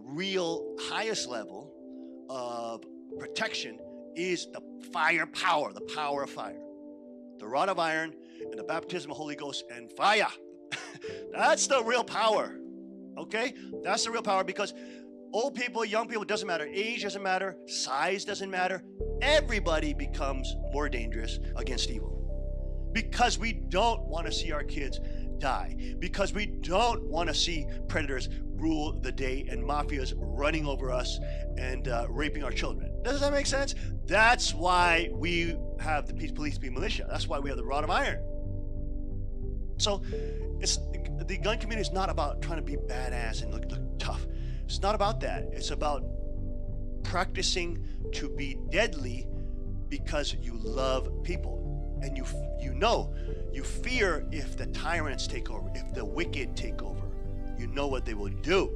real highest level of protection is the fire power, the power of fire. The rod of iron and the baptism of Holy Ghost and fire. That's the real power. Okay? That's the real power, because old people, young people, doesn't matter. Age doesn't matter. Size doesn't matter. Everybody becomes more dangerous against evil. Because we don't want to see our kids die. Because we don't want to see predators rule the day and mafias running over us and raping our children. Does that make sense? That's why we have the Police, Militia. That's why we have the rod of iron. So the gun community is not about trying to be badass and look tough. It's not about that. It's about practicing to be deadly because you love people. And you fear if the tyrants take over, if the wicked take over, you know what they will do.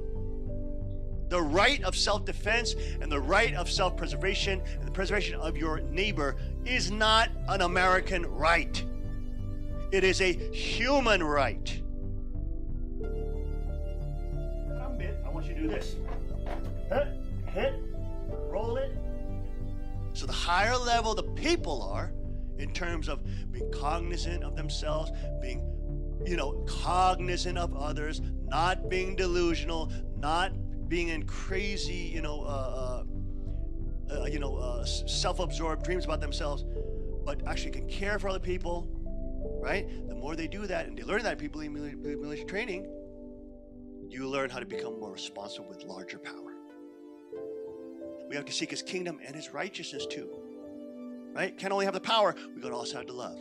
The right of self-defense and the right of self-preservation and the preservation of your neighbor is not an American right. It is a human right. I want you to do this. Hit, roll it. So the higher level the people are, in terms of being cognizant of themselves, being, cognizant of others, not being delusional, not being in crazy, self-absorbed dreams about themselves, but actually can care for other people, right? The more they do that, and they learn that people in militia training, you learn how to become more responsible with larger power. We have to seek His kingdom and His righteousness too. Right? Can't only have the power, we got to also have the love.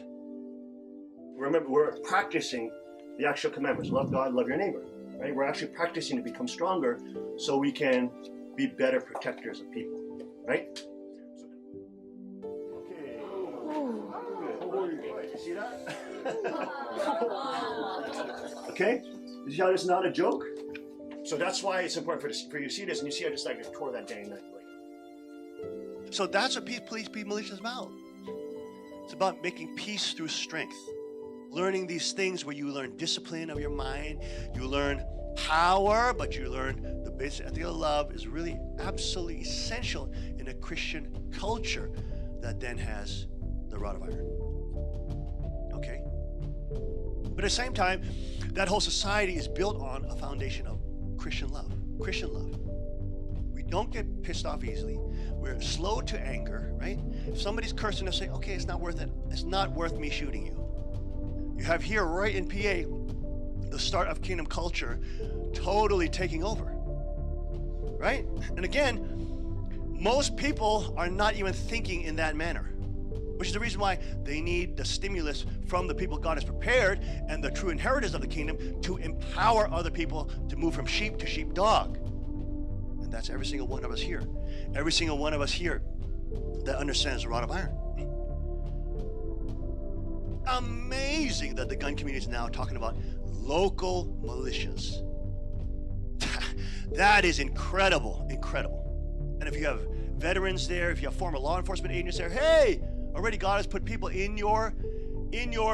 Remember, we're practicing the actual commandments. Love God, love your neighbor. Right? We're actually practicing to become stronger so we can be better protectors of people. Right? Okay. Good. You see that? Okay? You see how this is not a joke? So that's why it's important for you to see this, and you see I just tore that day and night. So that's what Police, Militia is about. It's about making peace through strength. Learning these things where you learn discipline of your mind, you learn power, but you learn the basic ethic of love is really absolutely essential in a Christian culture that then has the rod of iron. Okay? But at the same time, that whole society is built on a foundation of Christian love. Christian love. Don't get pissed off easily. We're slow to anger, right? If somebody's cursing us, say, okay, it's not worth it. It's not worth me shooting you. You have here right in PA the start of kingdom culture totally taking over, right? And again, most people are not even thinking in that manner, which is the reason why they need the stimulus from the people God has prepared and the true inheritors of the kingdom to empower other people to move from sheep to sheepdog. And that's every single one of us here. Every single one of us here that understands the rod of iron. Amazing that the gun community is now talking about local militias. That is incredible, incredible. And if you have veterans there, if you have former law enforcement agents there, hey, already God has put people in your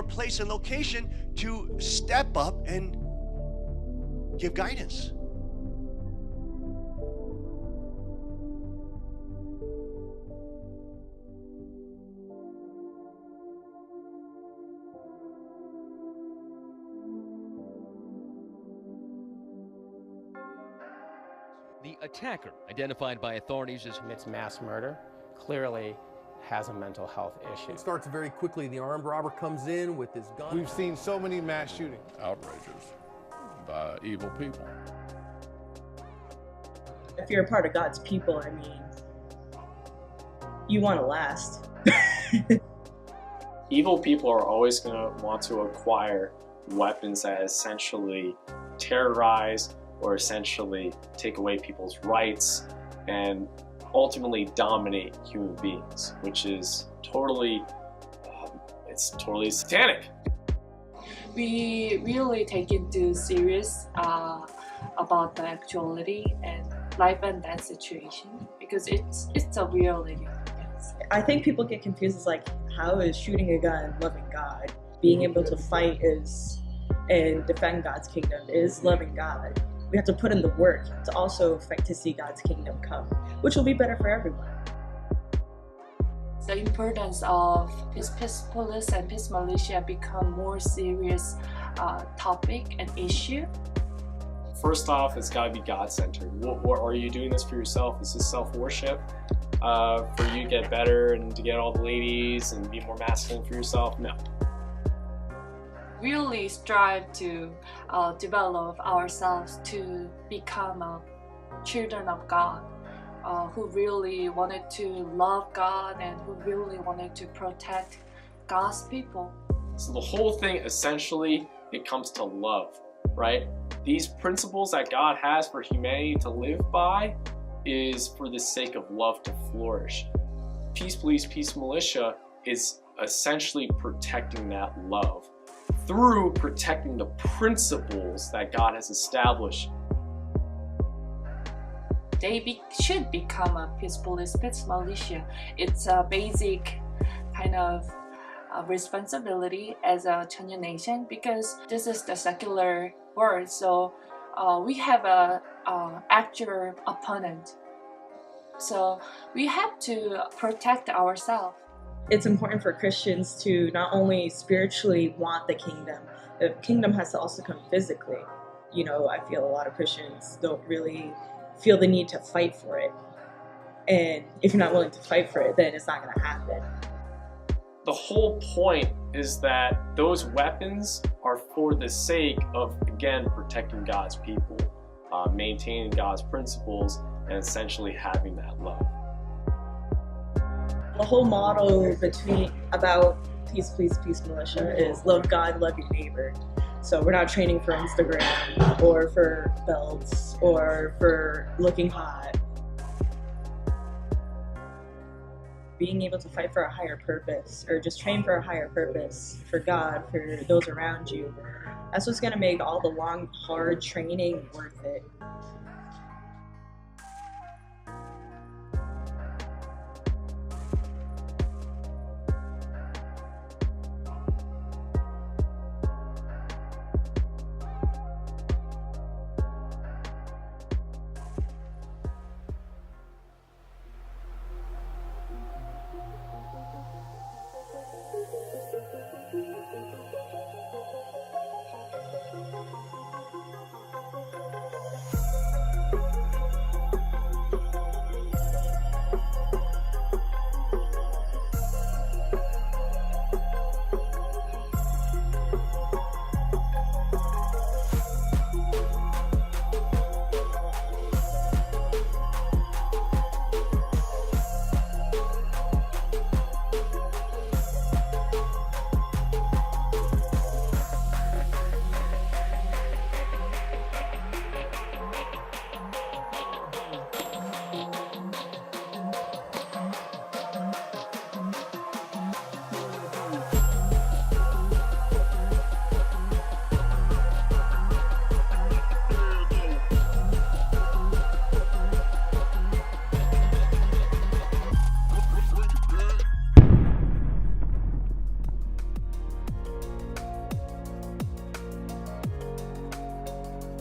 place and location to step up and give guidance. The attacker, identified by authorities as commits mass murder, clearly has a mental health issue. It starts very quickly. The armed robber comes in with his gun. We've seen so many mass shootings. Outrages by evil people. If you're a part of God's people, I mean, you want to last. Evil people are always going to want to acquire weapons that essentially terrorize or essentially take away people's rights and ultimately dominate human beings, which is totally, it's totally satanic. We really take it too serious about the actuality and life and death situation because it's a real living. I think people get confused. It's like, how is shooting a gun loving God? Being able to fight is and defend God's kingdom is loving God. We have to put in the work to also fight to see God's kingdom come, which will be better for everyone. The importance of peace police and peace militia become more serious topic and issue. First off, it's got to be God-centered. What are you doing this for yourself? Is this self-worship for you to get better and to get all the ladies and be more masculine for yourself? No. Really strive to develop ourselves to become children of God, who really wanted to love God and who really wanted to protect God's people. So the whole thing, essentially, it comes to love, right? These principles that God has for humanity to live by is for the sake of love to flourish. Peace Police, Peace Militia is essentially protecting that love through protecting the principles that God has established. They should become a peace police, peace militia. It's a basic kind of responsibility as a Chinese nation, because this is the secular world. So we have a actual opponent. So we have to protect ourselves. It's important for Christians to not only spiritually want the kingdom has to also come physically. You know, I feel a lot of Christians don't really feel the need to fight for it. And if you're not willing to fight for it, then it's not going to happen. The whole point is that those weapons are for the sake of, again, protecting God's people, maintaining God's principles, and essentially having that love. The whole motto about Peace Police, Peace Militia is love God, love your neighbor. So we're not training for Instagram or for belts or for looking hot. Being able to fight for a higher purpose, or just train for a higher purpose, for God, for those around you, that's what's going to make all the long, hard training worth it.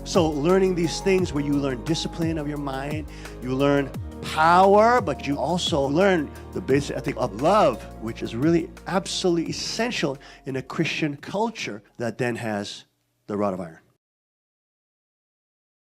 So learning these things where you learn discipline of your mind, you learn power, but you also learn the basic ethic of love, which is really absolutely essential in a Christian culture that then has the rod of iron.